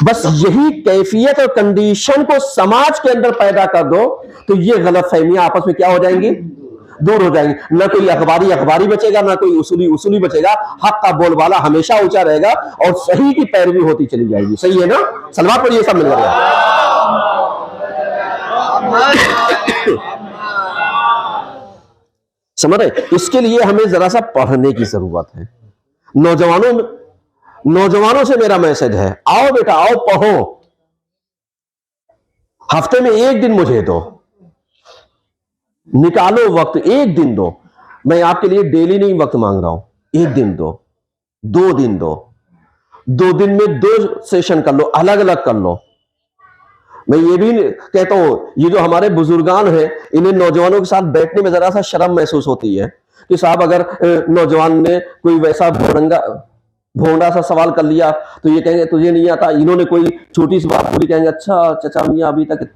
बस यही कैफियत और कंडीशन को समाज के अंदर पैदा कर दो तो ये गलत फहमियां आपस में क्या हो जाएंगी? दूर हो जाएंगी। ना कोई अखबारी बचेगा, ना कोई उसूली बचेगा। हक का बोलबाला हमेशा ऊंचा रहेगा और सही की पैरवी होती चली जाएगी। सही है ना? सलवात पढ़िए सब मिलकर। समझ रहे? इसके लिए हमें जरा सा पढ़ने की जरूरत है। नौजवानों से मेरा मैसेज है, आओ बेटा आओ पढ़ो। हफ्ते में एक दिन मुझे दो, निकालो वक्त, एक दिन दो। मैं आपके लिए डेली नहीं वक्त मांग रहा हूं, एक दिन दो, 2 दिन दो, 2 दिन में 2 सेशन कर लो, अलग अलग कर लो। मैं ये भी कहता हूं, ये जो हमारे बुजुर्गान हैं, इन्हें नौजवानों के साथ बैठने में जरा सा शर्म महसूस होती है कि साहब अगर नौजवान ने कोई वैसा भोंडा सा सवाल कर लिया तो ये कहेंगे तुझे नहीं आता। इन्होंने कोई छोटी सी बात पूरी कहेंगे अच्छा चचा मियां अभी तक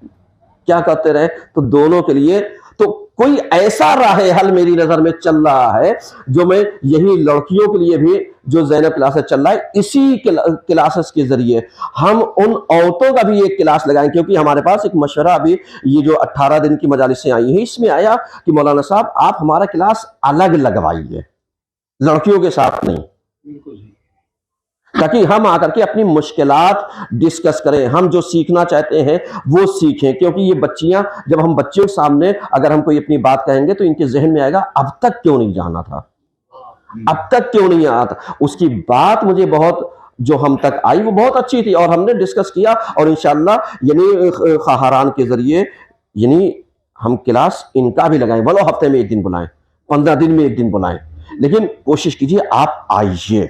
क्या करते रहे। तो दोनों के लिए तो कोई ऐसा राह हल मेरी नजर में चल रहा है जो मैं यही लड़कियों के लिए भी जो ज़ैनब क्लासेस चल रहा है, इसी क्लासेस के जरिए हम उन औरतों का भी एक क्लास लगाएं। क्योंकि हमारे पास एक मशवरा अभी ये जो 18 दिन की मजालिसें आई हैं, इसमें आया कि मौलाना साहब आप हमारा क्लास अलग लगवाइए, लड़कियों के साथ नहीं, ताकि हम आकर के अपनी मुश्किलात डिस्कस करें, हम जो सीखना चाहते हैं वो सीखें। क्योंकि ये बच्चियां, जब हम बच्चों के सामने अगर हम कोई अपनी बात कहेंगे तो इनके जहन में आएगा अब तक क्यों नहीं जाना था, अब तक क्यों नहीं आया था। उसकी बात मुझे बहुत जो हम तक आई वो बहुत अच्छी थी और हमने डिस्कस किया और इंशाअल्लाह यानी खहारान के जरिए यानी हम क्लास इनका भी लगाएं। बोलो हफ्ते में 1 दिन बुलाएं, 15 दिन में 1 दिन बुलाएं, लेकिन कोशिश कीजिए आप आइए।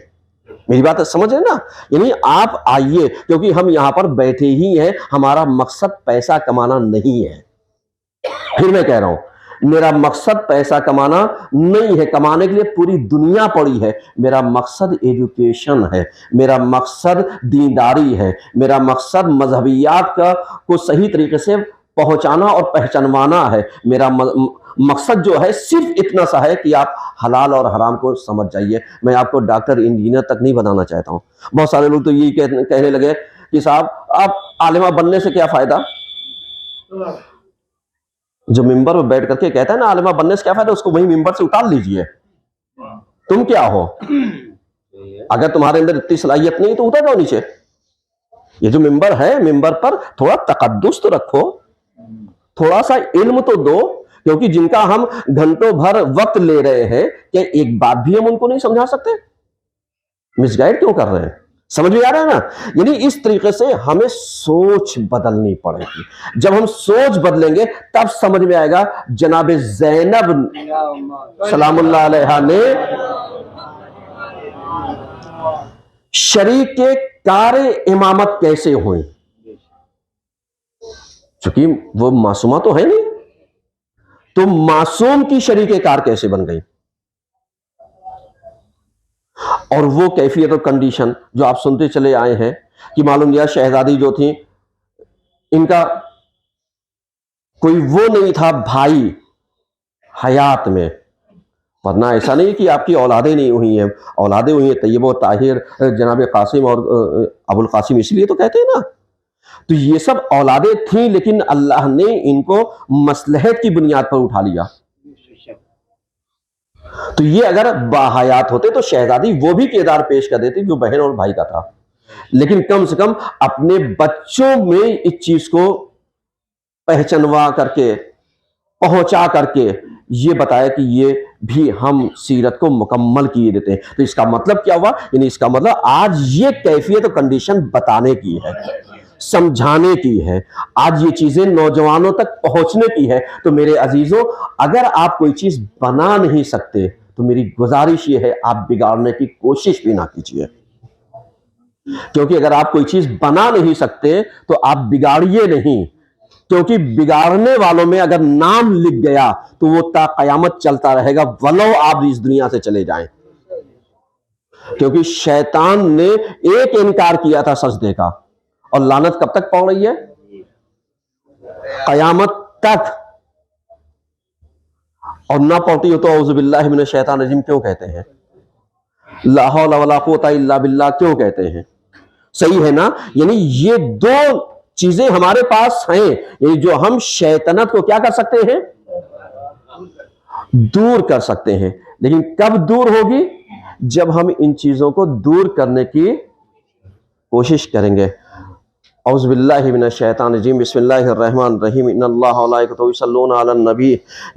मेरी बात समझ रहे ना, यानी आप आइए, क्योंकि हम यहां पर बैठे ही हैं, हमारा मकसद पैसा कमाना नहीं है। फिर मैं कह रहा हूं, मेरा मकसद पैसा कमाना नहीं है, कमाने के लिए पूरी दुनिया पड़ी है। मेरा मकसद एजुकेशन है, मेरा मकसद दीनदारी है, मेरा मकसद मजहबियात को सही तरीके से पहुंचाना और पहचानवाना है। मेरा मकसद जो है सिर्फ इतना सा है कि आप हलाल और हराम को समझ जाइए। मैं आपको डॉक्टर इंजीनियर तक नहीं बनाना चाहता हूं। बहुत सारे लोग तो यही कहने लगे कि साहब आप आलिमा बनने से क्या फायदा। जो मिंबर पर बैठ करके कहता है ना आलिमा बनने से क्या फायदा, उसको वही मिंबर से उतार लीजिए। तुम क्या हो, अगर तुम्हारे अंदर इतनी सलाहियत नहीं तो उतर जाओ नीचे। ये जो मिंबर है, मिंबर पर थोड़ा तकद्दुस तो रखो, थोड़ा सा इल्म तो दो। क्योंकि जिनका हम घंटों भर वक्त ले रहे हैं, क्या एक बात भी हम उनको नहीं समझा सकते? मिसगाइड क्यों कर रहे हैं? समझ में आ रहा है ना। यानी इस तरीके से हमें सोच बदलनी पड़ेगी। जब हम सोच बदलेंगे तब समझ में आएगा जनाब ज़ैनब सलामुल्लाह अलैहा ने शरीक के कारे इमामत कैसे हुई। क्योंकि वो मासूमा तो है नहीं, तो मासूम की शरीके कार कैसे बन गई। और वो कैफियत और कंडीशन जो आप सुनते चले आए हैं कि मालूम दिया शहजादी जो थी, इनका कोई वो नहीं था भाई हयात में। वरना ऐसा नहीं कि आपकी औलादें नहीं हुई हैं, औलादें हुई हैं, तैयब और ताहिर, जनाब कासिम और अबुल कासिम, इसलिए तो कहते हैं ना। तो ये सब औलादें थी, लेकिन अल्लाह ने इनको मसलहत की बुनियाद पर उठा लिया। तो ये अगर बाहयात होते तो शहजादी वो भी किरदार पेश कर देती जो बहन और भाई का था। लेकिन कम से कम अपने बच्चों में इस चीज को पहचानवा करके, पहुंचा करके ये बताया कि ये भी हम सीरत को मुकम्मल किए देते हैं। तो इसका मतलब क्या हुआ, यानी इसका मतलब आज ये कैफियत और कंडीशन बताने की है, समझाने की है, आज ये चीजें नौजवानों तक पहुंचने की है। तो मेरे अजीजों, अगर आप कोई चीज बना नहीं सकते तो मेरी गुजारिश ये है आप बिगाड़ने की कोशिश भी ना कीजिए। क्योंकि अगर आप कोई चीज बना नहीं सकते तो आप बिगाड़िए नहीं, क्योंकि बिगाड़ने वालों में अगर नाम लिख गया तो वो ता कयामत चलता रहेगा, वलो आप इस दुनिया से चले जाएं। क्योंकि शैतान ने एक इनकार किया था सजदे का, और लानत कब तक पड़ रही है, कयामत तक। और ना पहुंची हो तो औज़ु बिल्लाहि मिनश शैतानिर रजीम क्यों कहते हैं, ला हौला वला कुव्वता इल्ला बिल्लाह क्यों कहते हैं। सही है ना। यानी ये दो चीजें हमारे पास हैं, ये जो हम शैतानत को क्या कर सकते हैं, दूर कर सकते हैं। लेकिन कब दूर होगी, जब हम इन चीजों को दूर करने की कोशिश करेंगे। औज़ु बिल्लाहि मिनश शैतानिर रजीम, बिस्मिल्लाहिर रहमानिर रहीम, इन्नल्लाहा व मलाइकतहु युसल्लूना अलन नबी